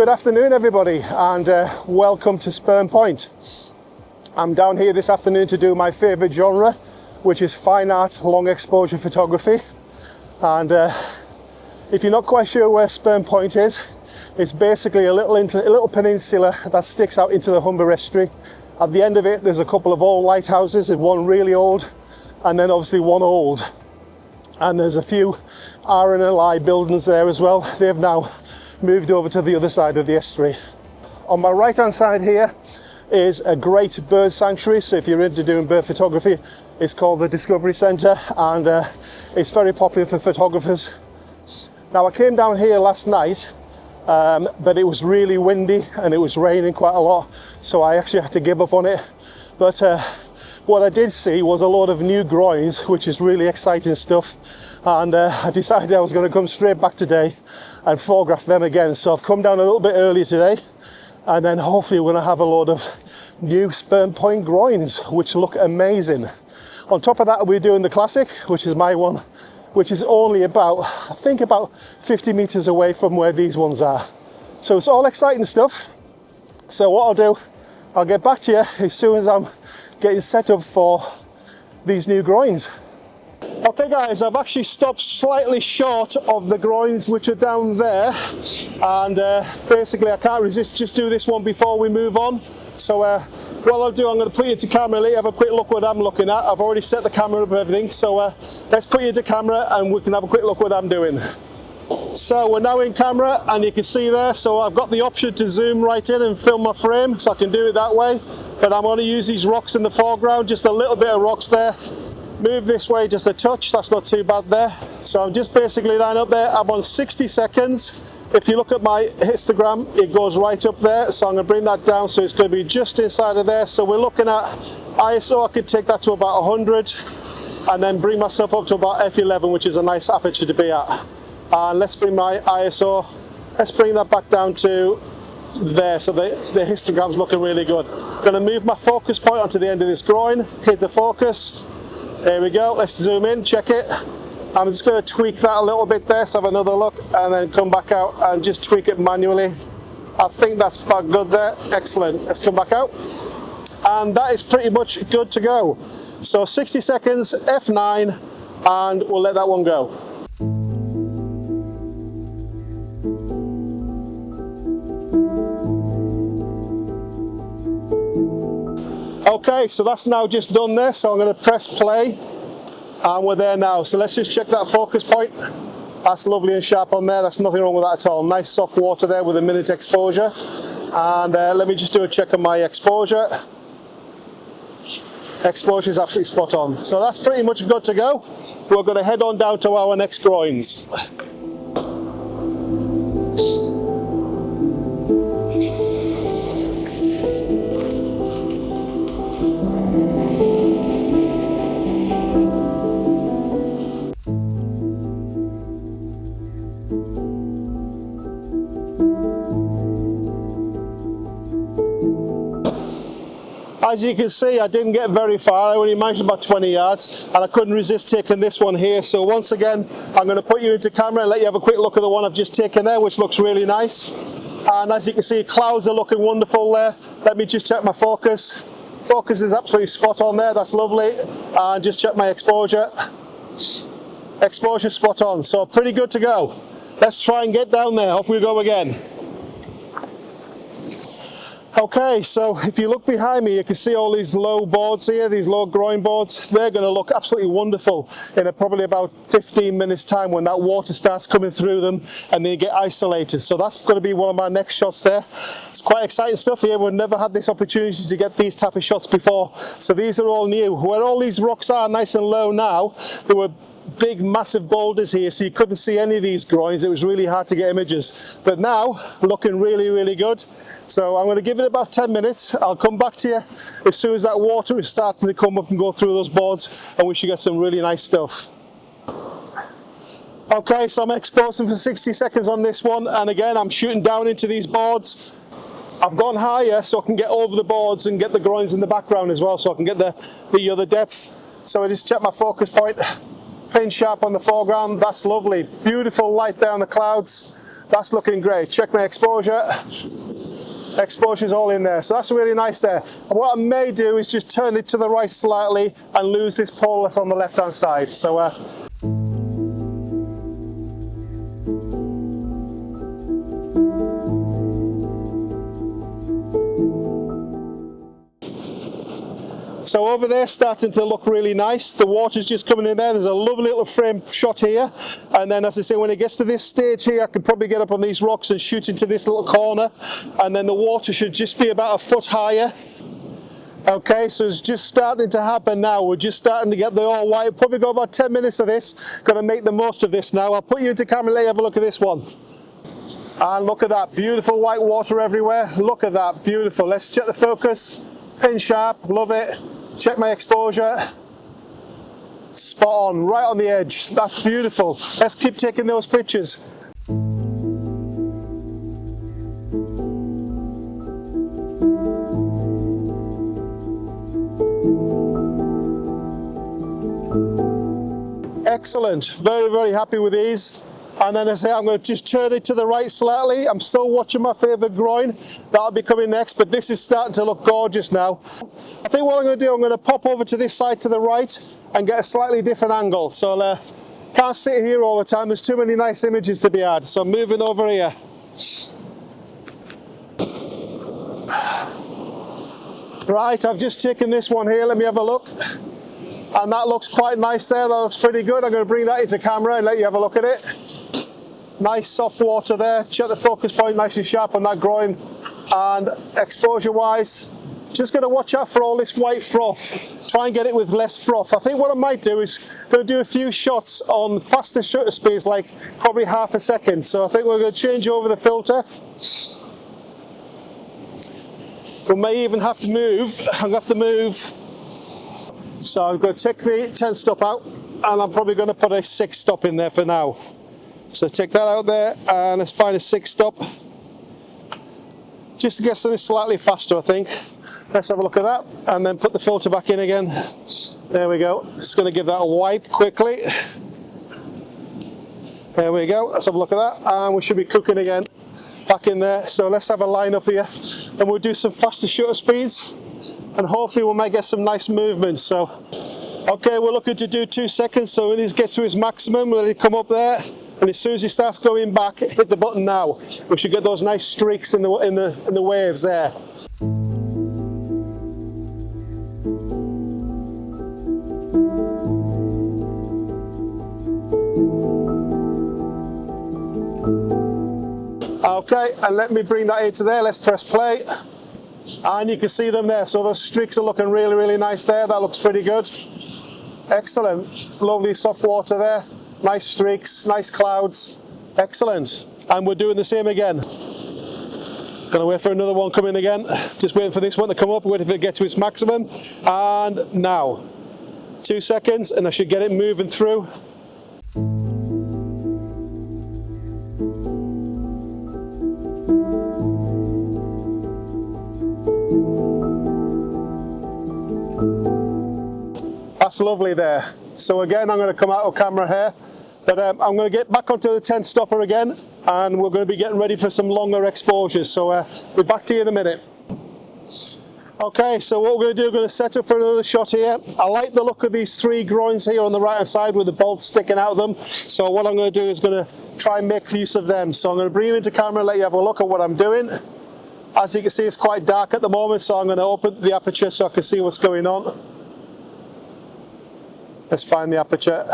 Good afternoon everybody, and welcome to Spurn Point. I'm down here this afternoon to do my favourite genre, which is fine art long exposure photography. And if you're not quite sure where Spurn Point is, it's basically a little peninsula that sticks out into the Humber estuary. At the end of it there's a couple of old lighthouses, one really old and then obviously one old, and there's a few RNLI buildings there as well. They've now moved over to the other side of the estuary. On my right hand side here is a great bird sanctuary, so if you're into doing bird photography, it's called the Discovery Centre, and it's very popular for photographers. Now I came down here last night, but it was really windy and it was raining quite a lot, so I actually had to give up on it. But what I did see was a lot of new groins, which is really exciting stuff, and I decided I was going to come straight back today and photograph them again. So I've come down a little bit earlier today, and then hopefully we're going to have a lot of new Spurn Point groins which look amazing. On top of that, we're doing the classic, which is my one, which is only about, I think about 50 meters away from where these ones are. So it's all exciting stuff. So what I'll do, I'll get back to you as soon as I'm getting set up for these new groins. Okay guys, I've actually stopped slightly short of the groins which are down there, and basically I can't resist just do this one before we move on. So what I'll do, I'm going to put you into camera, let you have a quick look what I'm looking at. I've already set the camera up and everything, so let's put you into camera and we can have a quick look what I'm doing. So we're now in camera and you can see there, so I've got the option to zoom right in and film my frame, so I can do it that way. But I'm going to use these rocks in the foreground, just a little bit of rocks there. Move this way just a touch, that's not too bad there. So I'm just basically lying up there. I'm on 60 seconds. If you look at my histogram, it goes right up there. So I'm going to bring that down, so it's going to be just inside of there. So we're looking at ISO, I could take that to about 100 and then bring myself up to about f11, which is a nice aperture to be at. And let's bring my ISO, let's bring that back down to there, so the histogram's looking really good. I'm going to move my focus point onto the end of this groin, hit the focus. There we go, let's zoom in, check it. I'm just going to tweak that a little bit there, so have another look, and then come back out and just tweak it manually. I think that's about good there, excellent. Let's come back out. And that is pretty much good to go. So 60 seconds, F9, and we'll let that one go. Okay, so that's now just done there, so I'm going to press play and we're there now. So let's just check that focus point. That's lovely and sharp on there, that's nothing wrong with that at all. Nice soft water there with a minute exposure. And let me just do a check on my exposure. Exposure is absolutely spot on. So that's pretty much good to go. We're going to head on down to our next groins. As you can see, I didn't get very far. I only managed about 20 yards, and I couldn't resist taking this one here. So once again, I'm going to put you into camera and let you have a quick look at the one I've just taken there, which looks really nice. And as you can see, clouds are looking wonderful there. Let me just check my focus. Focus is absolutely spot on there, that's lovely. And just check my exposure. Exposure spot on, so pretty good to go. Let's try and get down there. Off we go again. Okay, so if you look behind me, you can see all these low boards here, these low groin boards. They're going to look absolutely wonderful in probably about 15 minutes time when that water starts coming through them and they get isolated. So that's going to be one of my next shots there. It's quite exciting stuff here. We've never had this opportunity to get these type of shots before. So these are all new. Where all these rocks are nice and low now, there were big massive boulders here, so you couldn't see any of these groins. It was really hard to get images, but now looking really good. So I'm going to give it about 10 minutes. I'll come back to you as soon as that water is starting to come up and go through those boards, and we should get some really nice stuff. Okay, so I'm exposing for 60 seconds on this one, and again I'm shooting down into these boards. I've gone higher so I can get over the boards and get the groins in the background as well, so I can get the other depth. So I just check my focus point, pin sharp on the foreground. That's lovely, beautiful light there on the clouds. That's looking great. Check my exposure. Exposure's all in there, so that's really nice there. And what I may do is just turn it to the right slightly and lose this pole that's on the left hand side. So So over there starting to look really nice. The water's just coming in there. There's a lovely little frame shot here. And then as I say, when it gets to this stage here, I can probably get up on these rocks and shoot into this little corner. And then the water should just be about a foot higher. Okay, so it's just starting to happen now. We're just starting to get the all white. Probably got about 10 minutes of this. Gonna make the most of this now. I'll put you into camera and let you have a look at this one. And look at that, beautiful white water everywhere. Look at that, beautiful. Let's check the focus. Pin sharp, love it. Check my exposure. Spot on, right on the edge. That's beautiful. Let's keep taking those pictures. Excellent. Very, very happy with these. And then I say I'm going to just turn it to the right slightly. I'm still watching my favourite groin. That'll be coming next, but this is starting to look gorgeous now. I think what I'm going to do, I'm going to pop over to this side to the right and get a slightly different angle. So can't sit here all the time. There's too many nice images to be had. So I'm moving over here. Right, I've just taken this one here. Let me have a look. And that looks quite nice there. That looks pretty good. I'm going to bring that into camera and let you have a look at it. Nice soft water there. Check the focus point nice and sharp on that groin. And exposure wise, just going to watch out for all this white froth. Try and get it with less froth. I think what I might do is going to do a few shots on faster shutter speeds, like probably half a second. So I think we're going to change over the filter. We may even have to move. I'm going to have to move. So I'm going to take the 10 stop out and I'm probably going to put a 6 stop in there for now. So take that out there and let's find a 6 stop. Just to get this slightly faster, I think. Let's have a look at that and then put the filter back in again. There we go. Just going to give that a wipe quickly. There we go. Let's have a look at that and we should be cooking again. Back in there. So let's have a line up here and we'll do some faster shutter speeds. And hopefully we might get some nice movement. So, okay, we're looking to do 2 seconds. So when he gets to his maximum, we'll come up there. And as soon as he starts going back, hit the button now. We should get those nice streaks in the waves there. Okay, and let me bring that into there. Let's press play. And you can see them there, so those streaks are looking really, really nice there. That looks pretty good. Excellent. Lovely soft water there. Nice streaks, nice clouds. Excellent. And we're doing the same again. Gonna wait for another one coming again. Just waiting for this one to come up, wait for it to get to its maximum. And now. 2 seconds, and I should get it moving through. That's lovely there. So again, I'm going to come out of camera here, but I'm going to get back onto the 10 stopper again, and we're going to be getting ready for some longer exposures. So we'll be back to you in a minute. Okay, so what we're going to do, we're going to set up for another shot here. I like the look of these 3 groins here on the right hand side with the bolts sticking out of them. So what I'm going to do is going to try and make use of them. So I'm going to bring you into camera and let you have a look at what I'm doing. As you can see, it's quite dark at the moment, so I'm going to open the aperture so I can see what's going on. Let's find the aperture.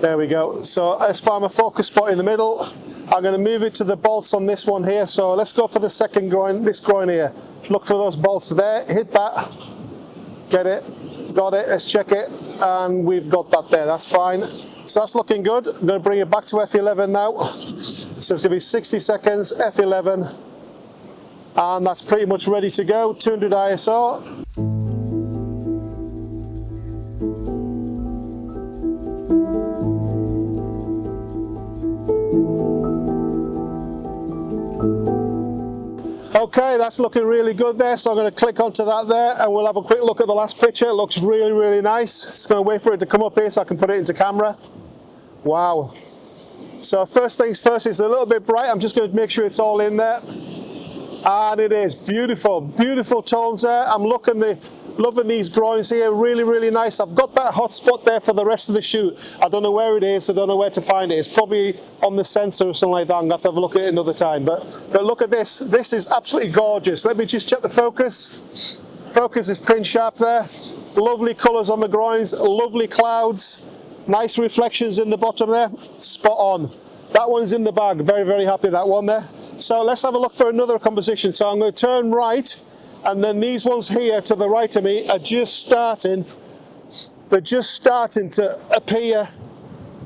There we go. So let's find my focus spot in the middle. I'm going to move it to the bolts on this one here. So let's go for the second groin, this groin here. Look for those bolts there. Hit that. Get it. Got it. Let's check it. And we've got that there. That's fine. So that's looking good. I'm going to bring it back to F11 now. So it's going to be 60 seconds, F11. And that's pretty much ready to go. 200 ISO. Okay, that's looking really good there, so I'm going to click onto that there and we'll have a quick look at the last picture. It looks really, really nice. Just going to wait for it to come up here so I can put it into camera. Wow. So first things first, it's a little bit bright. I'm just going to make sure it's all in there. And it is beautiful, beautiful tones there. I'm loving these groins here, really, really nice. I've got that hot spot there for the rest of the shoot. I don't know where it is, I don't know where to find it. It's probably on the sensor or something like that. I'm going to have a look at it another time. But look at this, this is absolutely gorgeous. Let me just check the focus. Focus is pin sharp there. Lovely colours on the groins, lovely clouds, nice reflections in the bottom there, spot on. That one's in the bag, very, very happy with that one there. So let's have a look for another composition. So I'm going to turn right, and then these ones here to the right of me are just starting, they're just starting to appear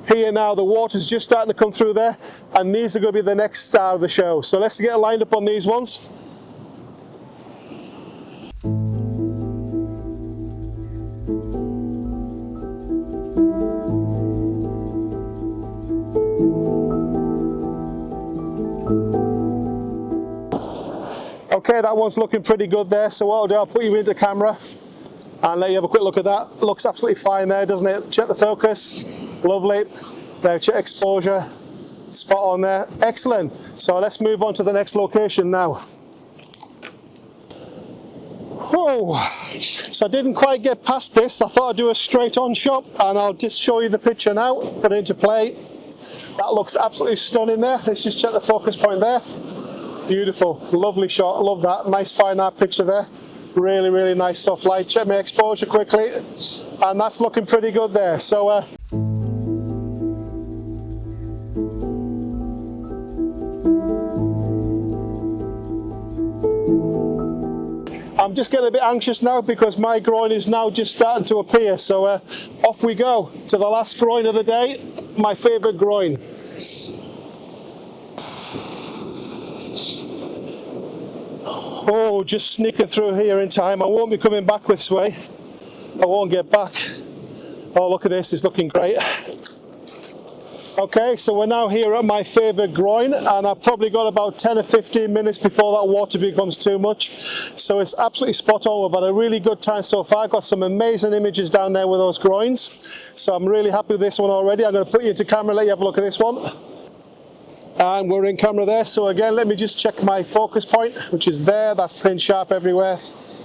here now. The water's just starting to come through there, and these are going to be the next star of the show. So let's get lined up on these ones. Okay, that one's looking pretty good there, so what I'll do, I'll put you into camera and let you have a quick look at that. Looks absolutely fine there, doesn't it? Check the focus, lovely. There, check exposure, spot on there, excellent. So let's move on to the next location now. Oh, so I didn't quite get past this. I thought I'd do a straight on shot, and I'll just show you the picture now, put it into play. That looks absolutely stunning there. Let's just check the focus point there. Beautiful, lovely shot, love that. Nice fine art picture there. Really, really nice soft light. Check my exposure quickly, and that's looking pretty good there. So I'm just getting a bit anxious now because my groin is now just starting to appear. So off we go to the last groin of the day, my favourite groin. Oh, just sneaking through here in time. I won't be coming back this way. I won't get back. Oh, look at this, it's looking great. Okay, so we're now here at my favourite groin, and I've probably got about 10 or 15 minutes before that water becomes too much. So it's absolutely spot on. We've had a really good time so far. I've got some amazing images down there with those groins. So I'm really happy with this one already. I'm going to put you into camera and let you have a look at this one. And we're in camera there. So again, let me just check my focus point, which is there. That's pin sharp everywhere.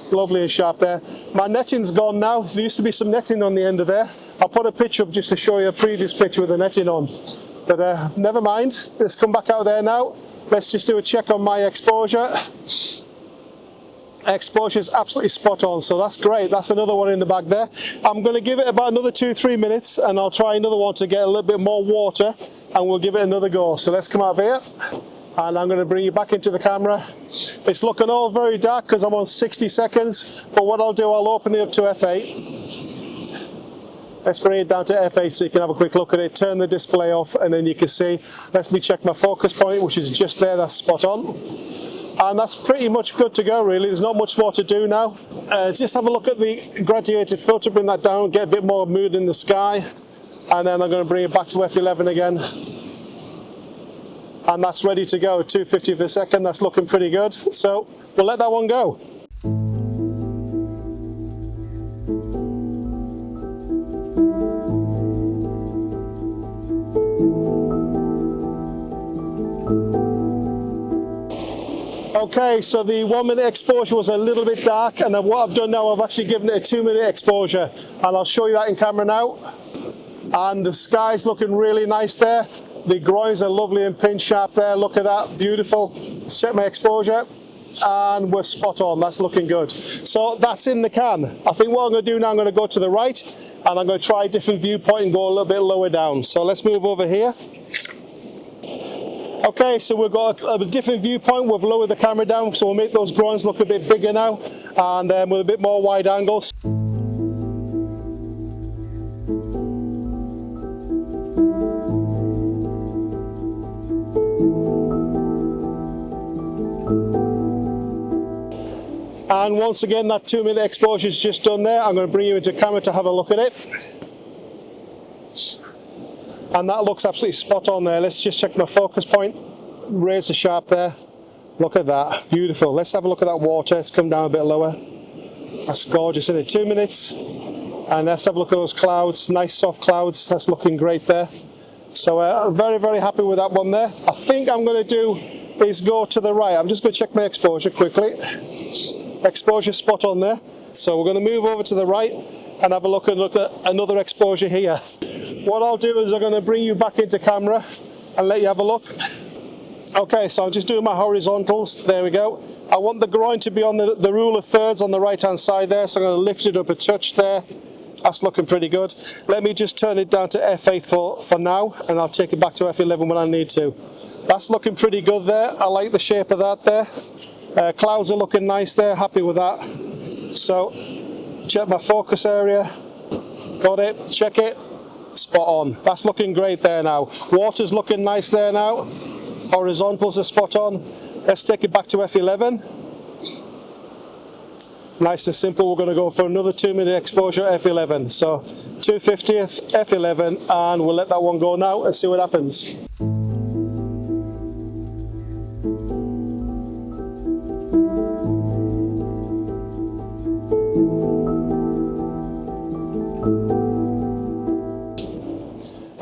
Lovely and sharp there. My netting's gone now. There used to be some netting on the end of there. I'll put a picture up just to show you a previous picture with the netting on. But never mind. Let's come back out there now. Let's just do a check on my exposure. Exposure is absolutely spot on, so that's great. That's another one in the bag there. I'm going to give it about another 2-3 minutes, and I'll try another one to get a little bit more water, and we'll give it another go. So let's come out here, and I'm going to bring you back into the camera. It's looking all very dark because I'm on 60 seconds, but what I'll do, I'll open it up to f8. Let's bring it down to f8 so you can have a quick look at it, turn the display off, and then you can see. Let me check my focus point, which is just there. That's spot on. And that's pretty much good to go, really. There's not much more to do now. Just have a look at the graduated filter, bring that down, get a bit more mood in the sky, and then I'm going to bring it back to f11 again. And that's ready to go, 250 per second. That's looking pretty good. So we'll let that one go. Okay, so the 1 minute exposure was a little bit dark, and then what I've done now, I've actually given it a 2 minute exposure, and I'll show you that in camera now. And the sky's looking really nice there. The groins are lovely and pin sharp there. Look at that, beautiful. Check my exposure, and we're spot on. That's looking good. So that's in the can. I think what I'm going to do now, I'm going to go to the right, and I'm going to try a different viewpoint and go a little bit lower down. So let's move over here. Okay, so we've got a different viewpoint. We've lowered the camera down, so we'll make those groins look a bit bigger now, and with a bit more wide angles. And once again, that 2 minute exposure is just done there. I'm going to bring you into camera to have a look at it. And that looks absolutely spot on there. Let's just check my focus point. Razor sharp there. Look at that. Beautiful. Let's have a look at that water. It's come down a bit lower. That's gorgeous, isn't it? 2 minutes. And let's have a look at those clouds. Nice soft clouds. That's looking great there. So I'm very, very happy with that one there. I think I'm going to do is go to the right. I'm just going to check my exposure quickly. Exposure spot on there. So we're going to move over to the right and have a look at another exposure here. What I'll do is I'm going to bring you back into camera and let you have a look. Okay, so I'm just doing my horizontals. There we go. I want the groin to be on the rule of thirds on the right hand side there, so I'm going to lift it up a touch there. That's looking pretty good. Let me just turn it down to f8 for now, and I'll take it back to f11 when I need to. That's looking pretty good there. I like the shape of that there. Clouds are looking nice there, happy with that. So, check my focus area. Got it, check it. Spot on. That's looking great there now. Water's looking nice there now. Horizontals are spot on. Let's take it back to f11. Nice and simple. We're going to go for another 2-minute exposure, f11. So 2/50th, f11, and we'll let that one go now and see what happens.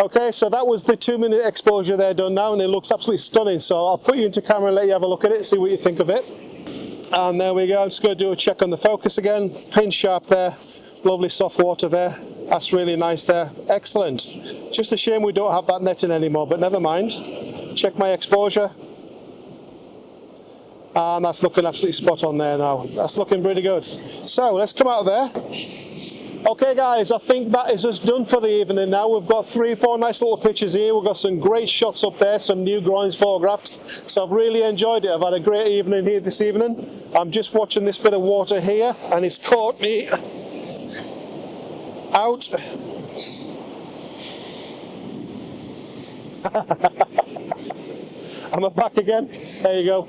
Okay, so that was the 2-minute exposure there done now, and it looks absolutely stunning. So I'll put you into camera and let you have a look at it, see what you think of it. And there we go. I'm just going to do a check on the focus again. Pin sharp there. Lovely soft water there. That's really nice there. Excellent. Just a shame we don't have that netting anymore, but never mind. Check my exposure. And that's looking absolutely spot on there now. That's looking pretty good. So let's come out of there. Okay guys, I think that is us done for the evening now. We've got 3 or 4 nice little pictures here. We've got some great shots up there, some new groins photographed. So I've really enjoyed it. I've had a great evening here this evening. I'm just watching this bit of water here and it's caught me out. I'm back again. There you go.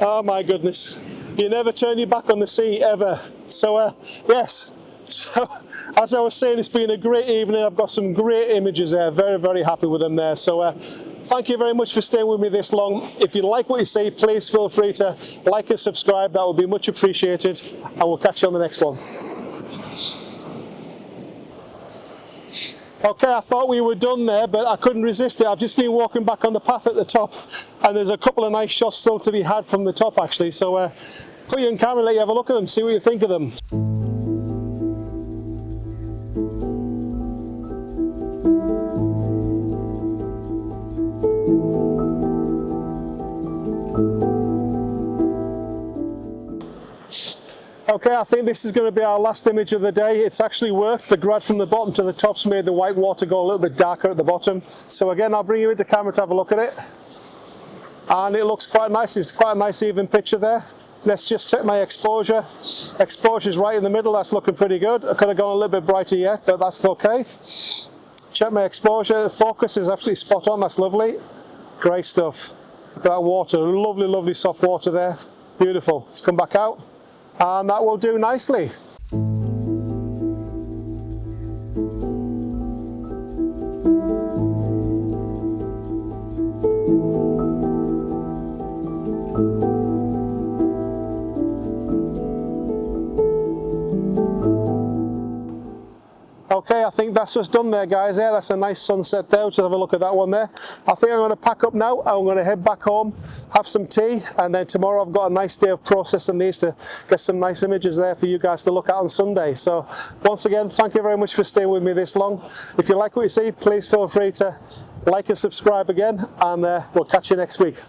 Oh my goodness. You never turn your back on the sea ever. So yes. So, as I was saying, it's been a great evening. I've got some great images there. Very, very happy with them there. So, thank you very much for staying with me this long. If you like what you see, please feel free to like and subscribe. That would be much appreciated. And we'll catch you on the next one. Okay, I thought we were done there, but I couldn't resist it. I've just been walking back on the path at the top, and there's a couple of nice shots still to be had from the top, actually. So, put you in camera, let you have a look at them, see what you think of them. Okay, I think this is going to be our last image of the day. It's actually worked. The grad from the bottom to the top's made the white water go a little bit darker at the bottom. So again, I'll bring you into camera to have a look at it. And it looks quite nice. It's quite a nice even picture there. Let's just check my exposure. Exposure's right in the middle. That's looking pretty good. I could have gone a little bit brighter yet, but that's okay. Check my exposure. The focus is absolutely spot on. That's lovely. Great stuff. Look at that water. Lovely, lovely soft water there. Beautiful. Let's come back out. And that will do nicely. Okay, I think that's just done there, guys. Yeah, that's a nice sunset there. Just have a look at that one there. I think I'm going to pack up now. I'm going to head back home, have some tea, and then tomorrow I've got a nice day of processing these to get some nice images there for you guys to look at on Sunday. So once again, thank you very much for staying with me this long. If you like what you see, please feel free to like and subscribe again, and we'll catch you next week.